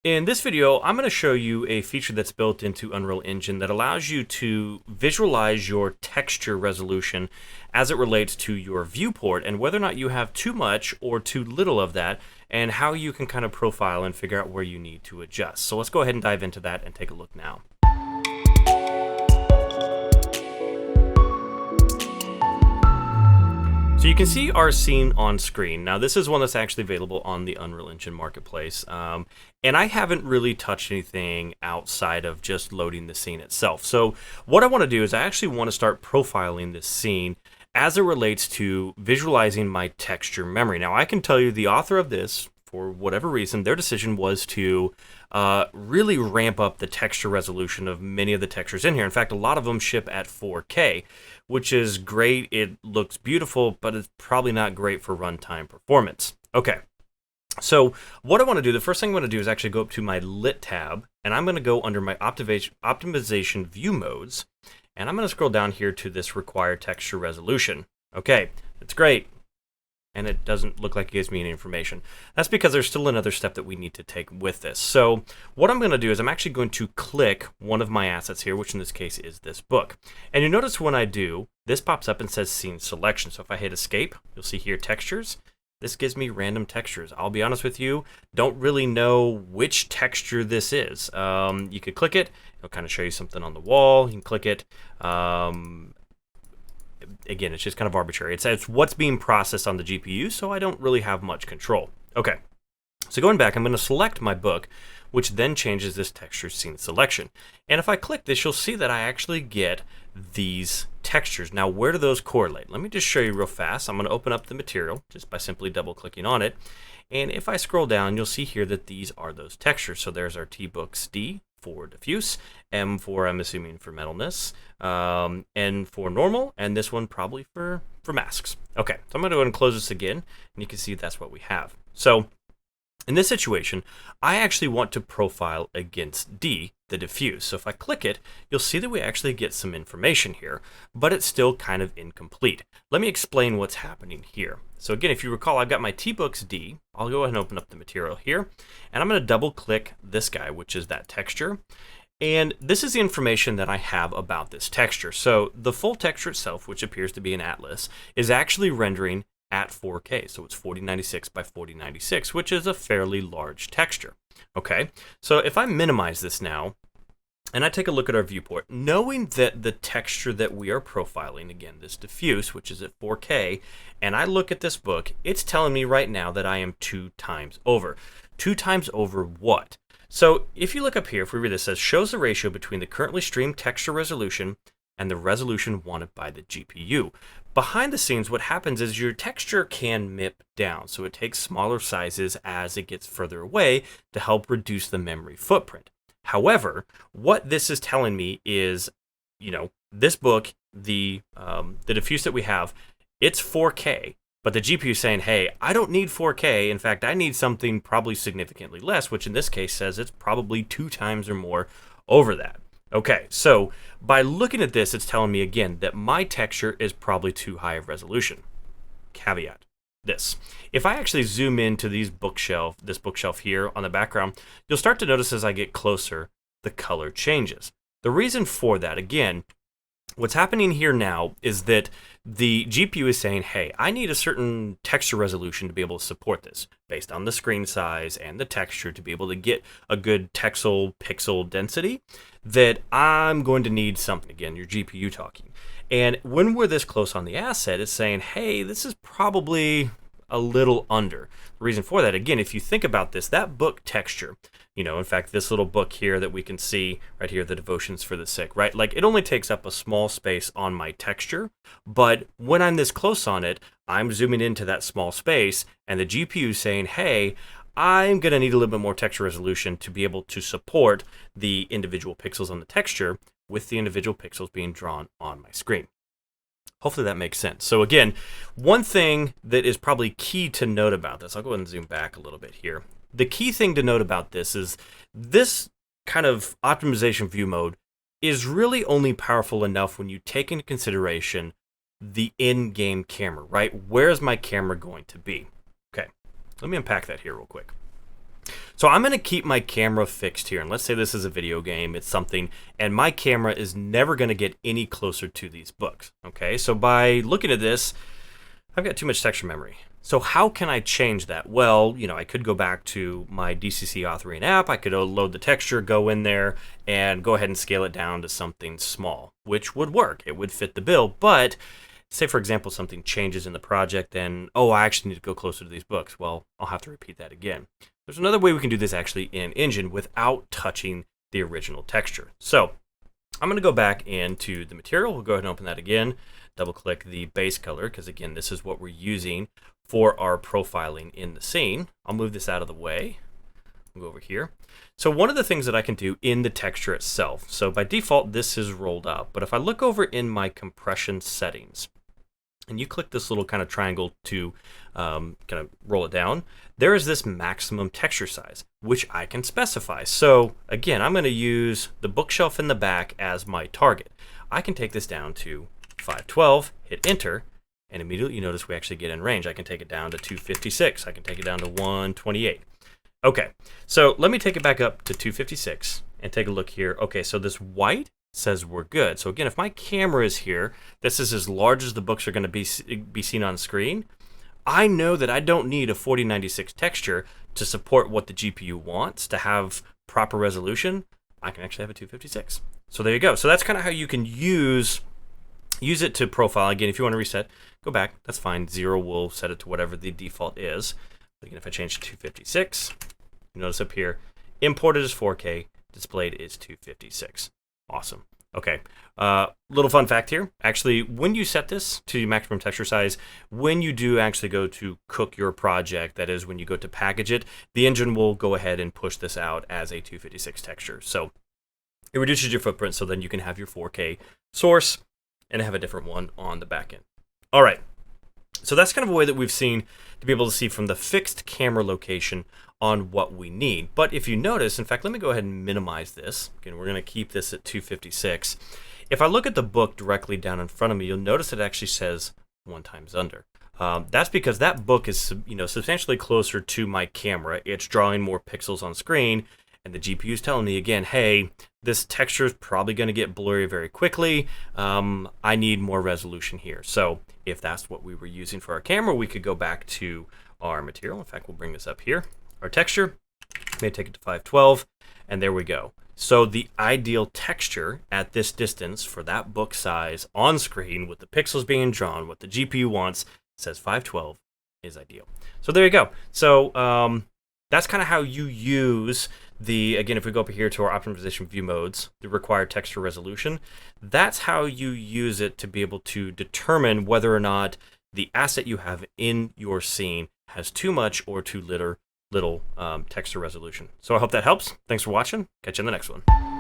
In this video, I'm going to show you a feature that's built into Unreal Engine that allows you to visualize your texture resolution as it relates to your viewport and whether or not you have too much or too little of that and how you can kind of profile and figure out where you need to adjust. So let's go ahead and dive into that and take a look now. So you can see our scene on screen. Now this is one that's actually available on the Unreal Engine Marketplace. And I haven't really touched anything outside of just loading the scene itself. So what I want to do is I actually want to start profiling this scene as it relates to visualizing my texture memory. Now I can tell you the author of this, for whatever reason, their decision was to really ramp up the texture resolution of many of the textures in here. In fact, a lot of them ship at 4K, which is great. It looks beautiful, but it's probably not great for runtime performance. Okay, so what I want to do, the first thing I'm going to do is actually go up to my Lit tab, and I'm going to go under my optimization view modes, and I'm going to scroll down here to this require texture resolution. Okay, that's great. And it doesn't look like it gives me any information. That's because there's still another step that we need to take with this. So what I'm going to do is I'm actually going to click one of my assets here, which in this case is this book. And you notice when I do, this pops up and says scene selection. So if I hit escape, you'll see here textures. This gives me random textures. I'll be honest with you, don't really know which texture this is. You could click it. It'll kind of show you something on the wall. You can click it. Again, it's just kind of arbitrary. It's what's being processed on the GPU, so I don't really have much control. Okay, so going back, I'm going to select my book, which then changes this texture scene selection. And if I click this, you'll see that I actually get these textures. Now, where do those correlate? Let me just show you real fast. I'm going to open up the material just by simply double-clicking on it. And if I scroll down, you'll see here that these are those textures. So there's our T-Books D for diffuse, M for, I'm assuming, for metalness, N for normal, and this one probably for masks. Okay, so I'm going to go ahead and close this again, and you can see that's what we have. So in this situation, I actually want to profile against D, the diffuse. So if I click it, you'll see that we actually get some information here, but it's still kind of incomplete. Let me explain what's happening here. So again, if you recall, I've got my T-Books D. I'll go ahead and open up the material here, and I'm going to double click this guy, which is that texture. And this is the information that I have about this texture. So the full texture itself, which appears to be an atlas, is actually rendering at 4K. So it's 4096 by 4096, which is a fairly large texture. Okay, so if I minimize this now, and I take a look at our viewport, knowing that the texture that we are profiling, again, this diffuse, which is at 4K, and I look at this book, it's telling me right now that I am 2 times over. 2 times over what? So if you look up here, if we read this, it says, shows the ratio between the currently streamed texture resolution and the resolution wanted by the GPU. Behind the scenes, what happens is your texture can MIP down, so it takes smaller sizes as it gets further away to help reduce the memory footprint. However, what this is telling me is, this book, the diffuse that we have, it's 4K, but the GPU is saying, hey, I don't need 4K. In fact, I need something probably significantly less, which in this case says it's probably 2 times or more over that. Okay, so by looking at this, it's telling me again that my texture is probably too high of resolution. Caveat. This. If I actually zoom into this bookshelf here on the background, you'll start to notice as I get closer, the color changes. The reason for that, again, what's happening here now is that the GPU is saying, hey, I need a certain texture resolution to be able to support this based on the screen size and the texture to be able to get a good pixel density, that I'm going to need something. Again, your GPU talking. And when we're this close on the asset, it's saying, hey, this is probably a little under. The reason for that, again, if you think about this, that book texture, in fact, this little book here that we can see right here, the Devotions for the Sick, right? Like it only takes up a small space on my texture, but when I'm this close on it, I'm zooming into that small space and the GPU is saying, hey, I'm going to need a little bit more texture resolution to be able to support the individual pixels on the texture with the individual pixels being drawn on my screen. Hopefully that makes sense. So again, one thing that is probably key to note about this, I'll go ahead and zoom back a little bit here. The key thing to note about this is this kind of optimization view mode is really only powerful enough when you take into consideration the in-game camera, right? Where is my camera going to be? Okay, let me unpack that here real quick. So I'm going to keep my camera fixed here. And let's say this is a video game, it's something, and my camera is never going to get any closer to these books. Okay, so by looking at this, I've got too much texture memory. So how can I change that? Well, I could go back to my DCC authoring app. I could load the texture, go in there, and go ahead and scale it down to something small, which would work. It would fit the bill. But say, for example, something changes in the project, and, I actually need to go closer to these books. Well, I'll have to repeat that again. There's another way we can do this actually in Engine without touching the original texture. So I'm going to go back into the material. We'll go ahead and open that again. Double click the base color, because again, this is what we're using for our profiling in the scene. I'll move this out of the way. We'll go over here. So one of the things that I can do in the texture itself, so by default, this is rolled up. But if I look over in my compression settings, and you click this little kind of triangle to kind of roll it down, there is this maximum texture size, which I can specify. So again, I'm going to use the bookshelf in the back as my target. I can take this down to 512, hit enter, and immediately you notice we actually get in range. I can take it down to 256. I can take it down to 128. Okay, so let me take it back up to 256 and take a look here. Okay, so this white says we're good. So again, if my camera is here, this is as large as the books are going to be seen on screen. I know that I don't need a 4096 texture to support what the GPU wants to have proper resolution. I can actually have a 256. So there you go. So that's kind of how you can use it to profile. Again, if you want to reset, go back. That's fine. 0 will set it to whatever the default is. Again, if I change to 256, you notice up here, imported as 4K, displayed is 256. Awesome. Okay. Little fun fact here. Actually, when you set this to maximum texture size, when you do actually go to cook your project, that is when you go to package it, the engine will go ahead and push this out as a 256 texture. So it reduces your footprint, so then you can have your 4K source and have a different one on the back end. All right. So that's kind of a way that we've seen to be able to see from the fixed camera location on what we need. But if you notice, in fact, let me go ahead and minimize this. Again, we're going to keep this at 256. If I look at the book directly down in front of me, you'll notice it actually says 1 times under. That's because that book is substantially closer to my camera. It's drawing more pixels on screen, and the GPU is telling me again, hey, this texture is probably going to get blurry very quickly. I need more resolution here. So if that's what we were using for our camera, we could go back to our material. In fact, we'll bring this up here. Our texture, may take it to 512, and there we go. So the ideal texture at this distance for that book size on screen with the pixels being drawn, what the GPU wants, says 512 is ideal. So there you go. So that's kind of how you use again, if we go up here to our optimization view modes, the required texture resolution, that's how you use it to be able to determine whether or not the asset you have in your scene has too much or too little texture resolution. So I hope that helps. Thanks for watching. Catch you in the next one.